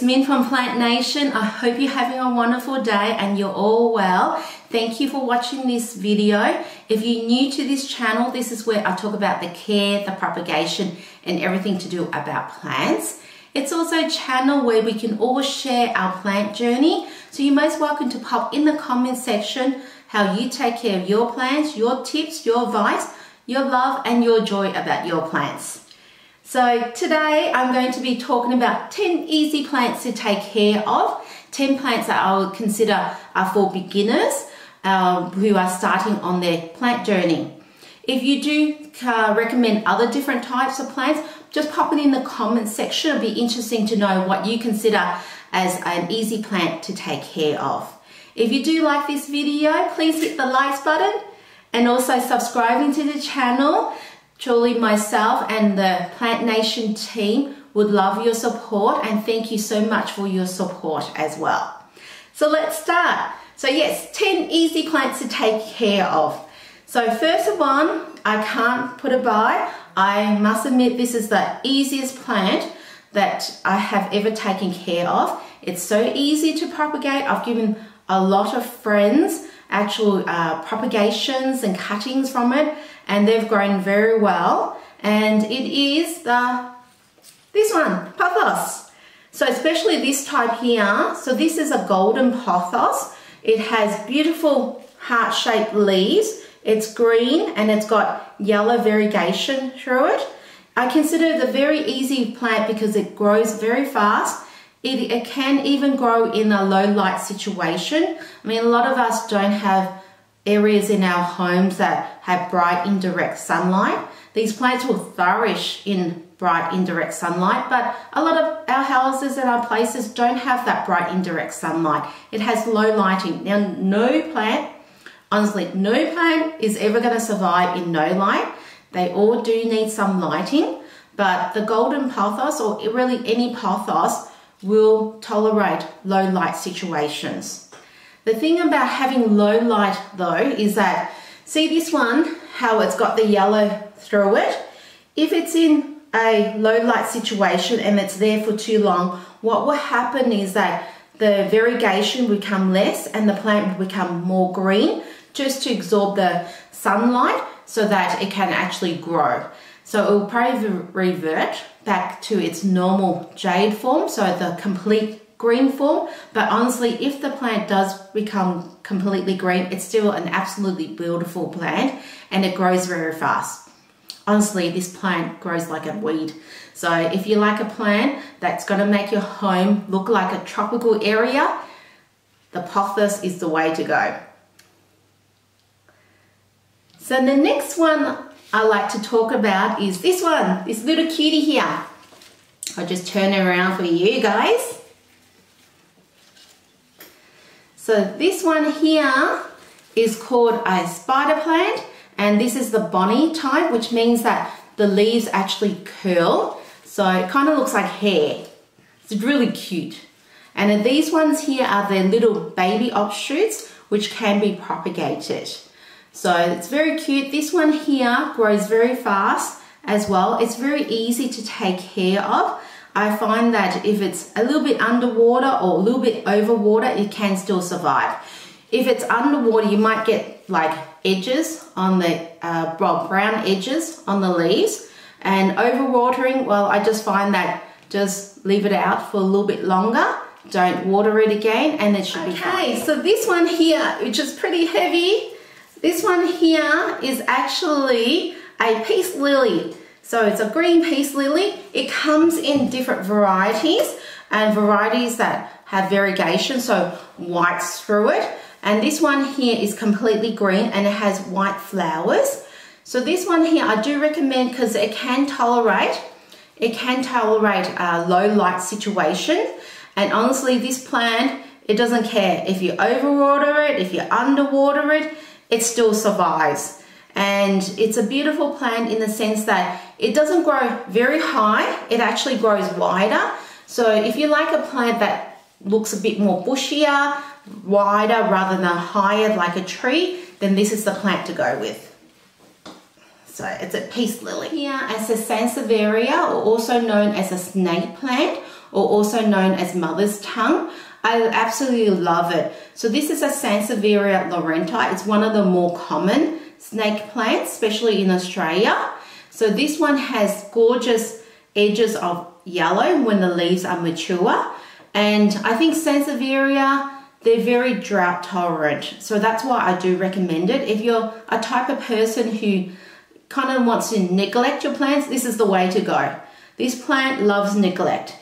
Min from Plant Nation. I hope you're having a wonderful day and you're all well. Thank you for watching this video. If you're new to this channel, this is where I talk about the care, the propagation, and everything to do about plants. It's also a channel where we can all share our plant journey. So you're most welcome to pop in the comment section how you take care of your plants, your tips, your advice, your love, and your joy about your plants. So today I'm going to be talking about 10 easy plants to take care of, 10 plants that I would consider are for beginners who are starting on their plant journey. If you do recommend other different types of plants, just pop it in the comment section. It'll be interesting to know what you consider as an easy plant to take care of. If you do like this video, please hit the likes button and also subscribing to the channel. Truly, myself and the Plant Nation team would love your support, and thank you so much for your support as well. So let's start. So yes, 10 easy plants to take care of. So first of all, I can't put it by. I must admit this is the easiest plant that I have ever taken care of. It's so easy to propagate. I've given a lot of friends actual propagations and cuttings from it, and they've grown very well. And it is this one, Pothos. So especially this type here. So this is a golden Pothos. It has beautiful heart-shaped leaves. It's green and it's got yellow variegation through it. I consider it a very easy plant because it grows very fast. It can even grow in a low light situation. I mean, a lot of us don't have areas in our homes that have bright indirect sunlight. These plants will flourish in bright indirect sunlight, but a lot of our houses and our places don't have that bright indirect sunlight. It has low lighting. Now, no plant, honestly, no plant is ever going to survive in no light. They all do need some lighting, but the golden Pothos, or really any Pothos, will tolerate low light situations. The thing about having low light though is that, see this one, how it's got the yellow through it? If it's in a low light situation and it's there for too long, what will happen is that the variegation will become less and the plant will become more green just to absorb the sunlight so that it can actually grow. So it will probably revert back to its normal jade form, so the complete green form. But honestly, if the plant does become completely green, it's still an absolutely beautiful plant and it grows very fast. Honestly, this plant grows like a weed. So if you like a plant that's going to make your home look like a tropical area, the Pothos is the way to go. So the next one I like to talk about is this one, this little cutie here. I'll just turn it around for you guys. So this one here is called a spider plant, and this is the Bonnie type, which means that the leaves actually curl. So it kind of looks like hair. It's really cute. And then these ones here are the little baby offshoots, which can be propagated. So it's very cute. This one here grows very fast as well. It's very easy to take care of. I find that if it's a little bit underwater or a little bit over water, it can still survive. If it's underwater, you might get like edges on the brown edges on the leaves. And overwatering, well, I just find that just leave it out for a little bit longer. Don't water it again and it should be fine. Okay, so this one here, which is pretty heavy, this one here is actually a peace lily. So it's a green peace lily. It comes in different varieties and varieties that have variegation, so whites through it. And this one here is completely green and it has white flowers. So this one here I do recommend because it can tolerate a low light situation. And honestly, this plant, it doesn't care if you overwater it, if you underwater it, it still survives. And it's a beautiful plant in the sense that it doesn't grow very high, it actually grows wider. So if you like a plant that looks a bit more bushier, wider rather than higher like a tree, then this is the plant to go with. So it's a peace lily. Here as a Sansevieria, or also known as a snake plant, or also known as mother's tongue. I absolutely love it. So this is a Sansevieria lorente. It's one of the more common snake plants, especially in Australia. So this one has gorgeous edges of yellow when the leaves are mature. And I think Sansevieria, they're very drought tolerant. So that's why I do recommend it. If you're a type of person who kind of wants to neglect your plants, this is the way to go. This plant loves neglect.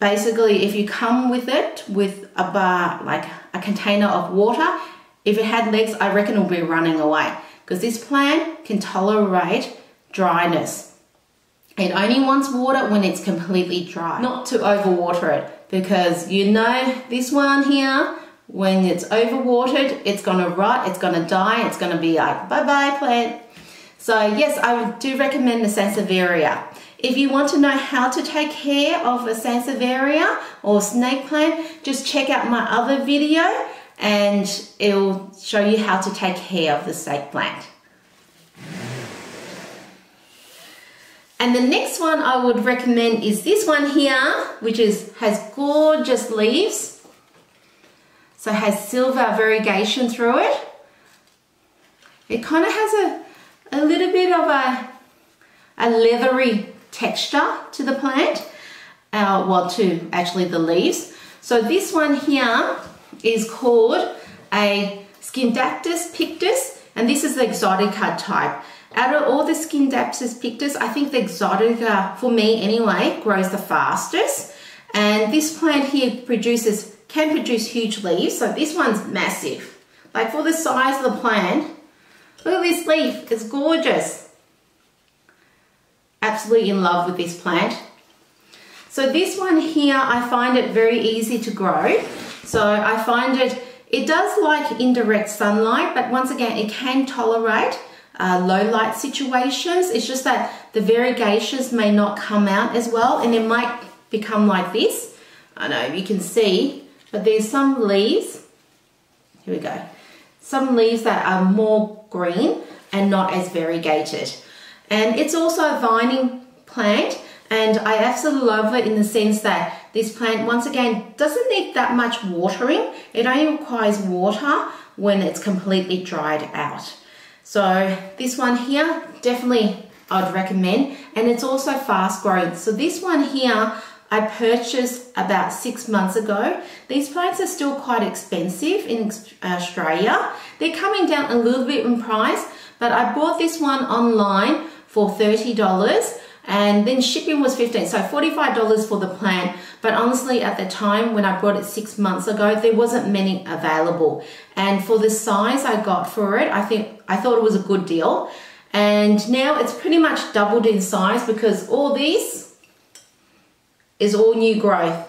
Basically, if you come with it with a bar, like a container of water, if it had legs, I reckon it'll be running away, because this plant can tolerate dryness. It only wants water when it's completely dry, not to overwater it, because you know this one here, when it's overwatered, it's gonna rot, it's gonna die, it's gonna be like, bye-bye plant. So yes, I do recommend the Sansevieria. If you want to know how to take care of a Sansevieria or snake plant, just check out my other video and it'll show you how to take care of the snake plant. And the next one I would recommend is this one here, which has gorgeous leaves. So it has silver variegation through it. It kind of has a little bit of a leathery texture to the plant, well, to actually the leaves. So this one here is called a Skindactus Pictus, and this is the exotica type. Out of all the Skindactus Pictus, I think the exotica, for me anyway, grows the fastest. And this plant here can produce huge leaves. So this one's massive. Like for the size of the plant, look at this leaf, it's gorgeous. Absolutely in love with this plant. So this one here, I find it very easy to grow. So I find it does like indirect sunlight, but once again, it can tolerate low light situations. It's just that the variegations may not come out as well, and it might become like this. I know you can see, but there's some leaves, here we go, some leaves that are more green and not as variegated. And it's also a vining plant, and I absolutely love it in the sense that this plant, once again, doesn't need that much watering. It only requires water when it's completely dried out. So this one here, definitely I'd recommend, and it's also fast growing. So this one here, I purchased about 6 months ago. These plants are still quite expensive in Australia. They're coming down a little bit in price, but I bought this one online for $30, and then shipping was $15, so $45 for the plant. But honestly, at the time when I bought it 6 months ago, there wasn't many available. And for the size I got for it, I thought it was a good deal. And now it's pretty much doubled in size, because all these is all new growth.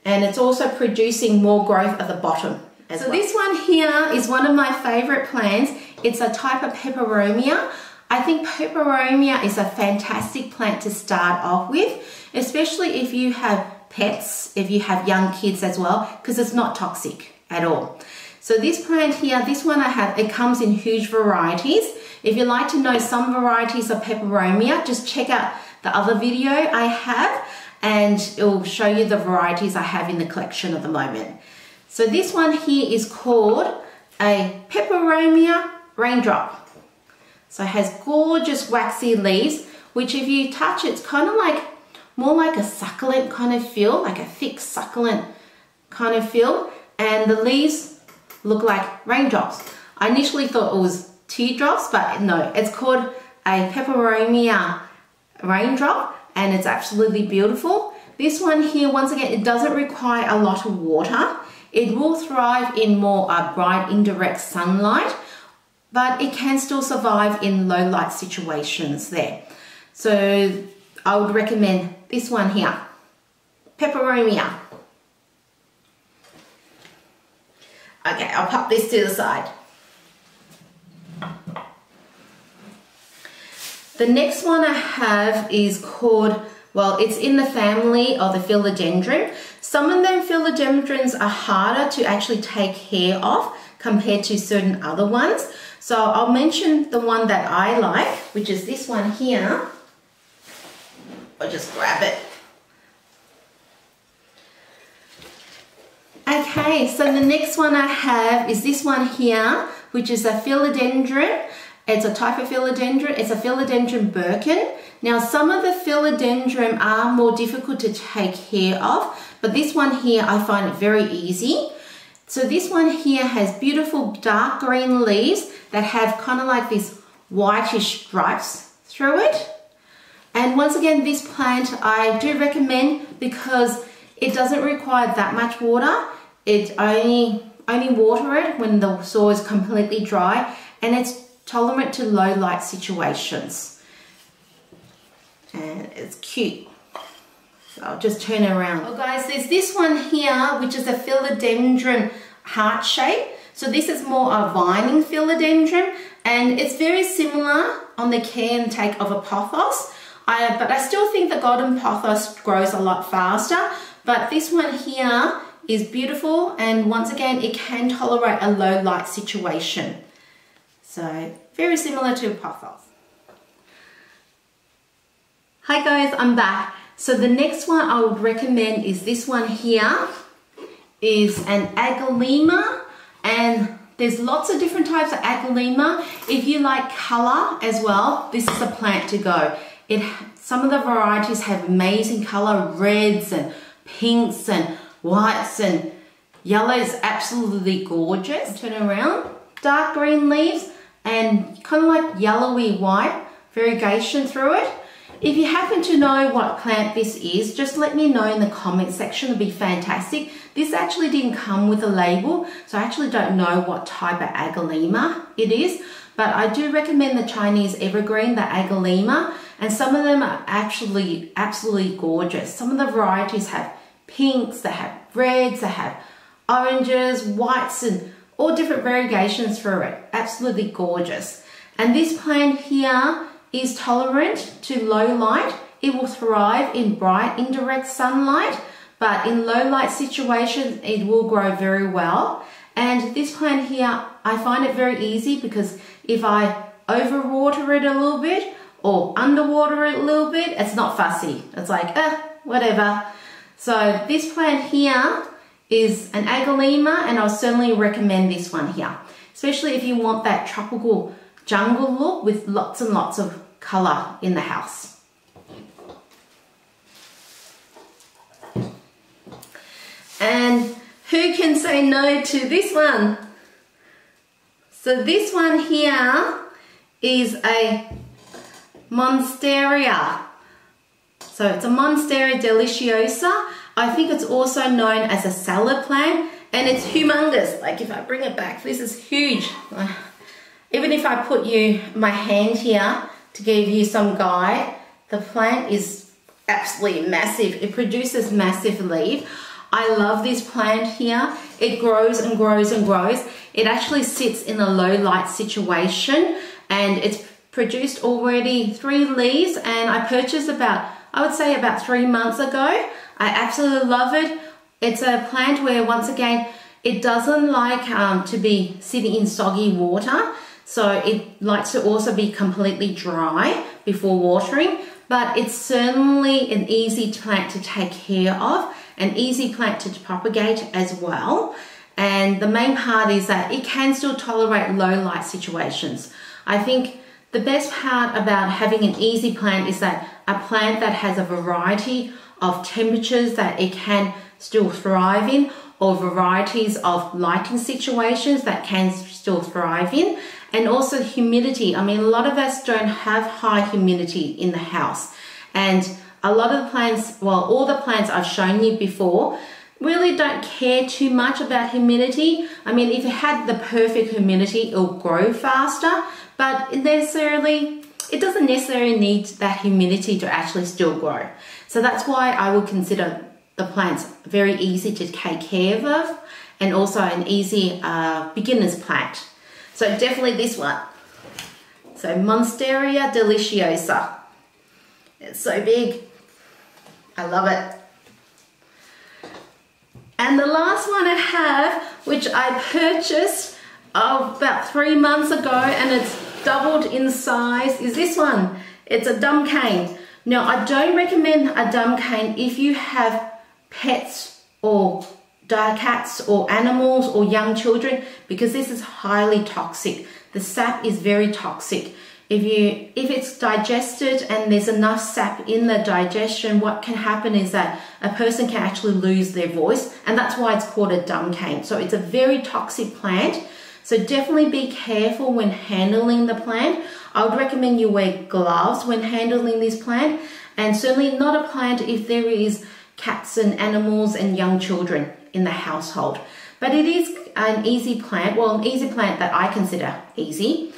And it's also producing more growth at the bottom as well. This one here is one of my favorite plants. It's a type of Peperomia. I think Peperomia is a fantastic plant to start off with, especially if you have pets, if you have young kids as well, because it's not toxic at all. So this plant here, this one I have, it comes in huge varieties. If you'd like to know some varieties of Peperomia, just check out the other video I have, and it will show you the varieties I have in the collection at the moment. So this one here is called a Peperomia Raindrop. So it has gorgeous waxy leaves, which if you touch, it's kind of like, more like a succulent kind of feel, like a thick succulent kind of feel. And the leaves look like raindrops. I initially thought it was teardrops, but no, it's called a Peperomia Raindrop, and it's absolutely beautiful. This one here, once again, it doesn't require a lot of water. It will thrive in more bright indirect sunlight, but it can still survive in low light situations there. So I would recommend this one here, Peperomia. Okay, I'll pop this to the side. The next one I have is called, well, it's in the family of the Philodendron. Some of them philodendrons are harder to actually take care of compared to certain other ones. So I'll mention the one that I like, which is this one here. I'll just grab it. Okay, so the next one I have is this one here, which is a philodendron. It's a type of philodendron. It's a philodendron Birkin. Now, some of the philodendron are more difficult to take care of, but this one here, I find it very easy. So this one here has beautiful dark green leaves that have kind of like these whitish stripes through it. And once again, this plant I do recommend because it doesn't require that much water. It only water it when the soil is completely dry, and it's tolerant to low light situations. And it's cute. So I'll just turn it around. Well guys, there's this one here, which is a Philodendron Heartshape. So this is more a vining philodendron, and it's very similar on the care and take of a Pothos. But I still think the golden Pothos grows a lot faster. But this one here is beautiful, and once again, it can tolerate a low light situation. So very similar to a Pothos. Hi guys, I'm back. So the next one I would recommend is this one here, is an Agalema, and there's lots of different types of Agalema. If you like color as well, this is a plant to go. Some of the varieties have amazing color, reds and pinks and whites and yellows, absolutely gorgeous. Turn around, dark green leaves and kind of like yellowy white variegation through it. If you happen to know what plant this is, just let me know in the comment section. It'd be fantastic. This actually didn't come with a label, so I actually don't know what type of Agalema it is, but I do recommend the Chinese evergreen, the Agalema, and some of them are actually absolutely gorgeous. Some of the varieties have pinks, they have reds, they have oranges, whites, and all different variegations through it. Absolutely gorgeous. And this plant here is tolerant to low light. It will thrive in bright indirect sunlight, but in low light situations it will grow very well. And this plant here, I find it very easy because if I overwater it a little bit or underwater it a little bit, it's not fussy. It's like, whatever. So this plant here is an Agalema, and I'll certainly recommend this one here, especially if you want that tropical jungle look with lots and lots of color in the house. And who can say no to this one? So this one here is a Monsteria. So it's a Monsteria deliciosa. I think it's also known as a salad plant, and it's humongous. Like if I bring it back, this is huge. Even if I put my hand here to give you some guide, the plant is absolutely massive. It produces massive leaf. I love this plant here. It grows and grows and grows. It actually sits in a low light situation, and it's produced already 3 leaves, and I purchased I would say about 3 months ago. I absolutely love it. It's a plant where, once again, it doesn't like to be sitting in soggy water. So it likes to also be completely dry before watering, but it's certainly an easy plant to take care of, an easy plant to propagate as well. And the main part is that it can still tolerate low light situations. I think the best part about having an easy plant is that a plant that has a variety of temperatures that it can still thrive in, or varieties of lighting situations that can still thrive in, and also humidity. I mean, a lot of us don't have high humidity in the house, and a lot of the plants, well, all the plants I've shown you before, really don't care too much about humidity. I mean, if it had the perfect humidity, it'll grow faster, but it doesn't necessarily need that humidity to actually still grow. So that's why I would consider the plants very easy to take care of, and also an easy beginner's plant. So definitely this one. So Monsteria deliciosa. It's so big. I love it. And the last one I have, which I purchased about 3 months ago, and it's doubled in size, is this one. It's a dumb cane. Now, I don't recommend a dumb cane if you have pets or cats or animals or young children, because this is highly toxic. The sap is very toxic. If it's digested and there's enough sap in the digestion, what can happen is that a person can actually lose their voice, and that's why it's called a dumb cane. So it's a very toxic plant. So definitely be careful when handling the plant. I would recommend you wear gloves when handling this plant, and certainly not a plant if there is cats and animals and young children in the household. But it is an easy plant, well, an easy plant that I consider easy.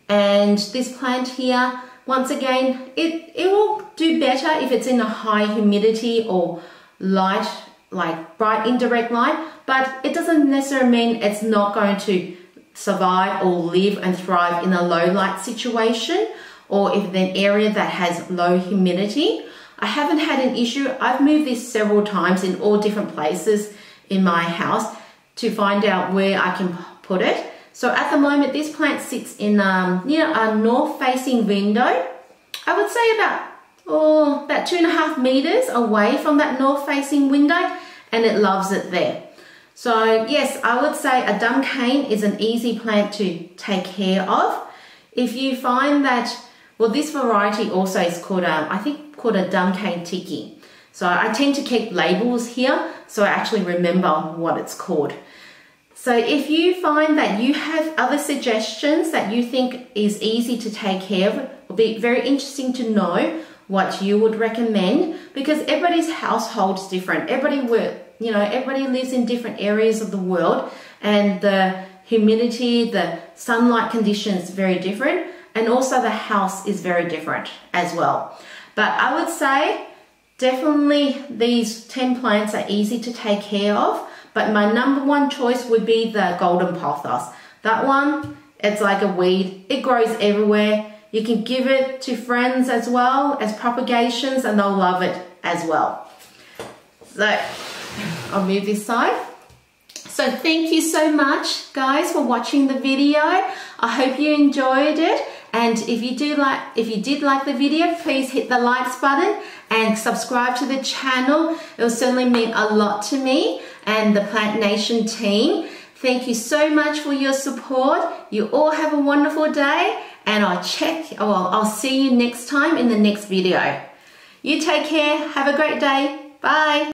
And this plant here, once again, it will do better if it's in a high humidity or light, like bright indirect light, but it doesn't necessarily mean it's not going to survive or live and thrive in a low light situation, or if an area that has low humidity. I haven't had an issue. I've moved this several times in all different places in my house to find out where I can put it. So at the moment, this plant sits in near a north-facing window. I would say about 2.5 meters away from that north-facing window, and it loves it there. So yes, I would say a dumb cane is an easy plant to take care of. If you find that, well, this variety also is called, I think called a dumb cane tiki. So I tend to keep labels here so I actually remember what it's called. So if you find that you have other suggestions that you think is easy to take care of, it will be very interesting to know what you would recommend, because everybody's household is different. Everybody lives in different areas of the world, and the humidity, the sunlight conditions is very different, and also the house is very different as well. But I would say definitely these 10 plants are easy to take care of. But my number one choice would be the golden pothos. That one, it's like a weed. It grows everywhere. You can give it to friends as well as propagations, and they'll love it as well. So I'll move this side. So thank you so much, guys, for watching the video. I hope you enjoyed it. And if you did like the video, please hit the likes button and subscribe to the channel. It will certainly mean a lot to me and the Plant Nation team. Thank you so much for your support. You all have a wonderful day, and I'll see you next time in the next video. You take care. Have a great day. Bye.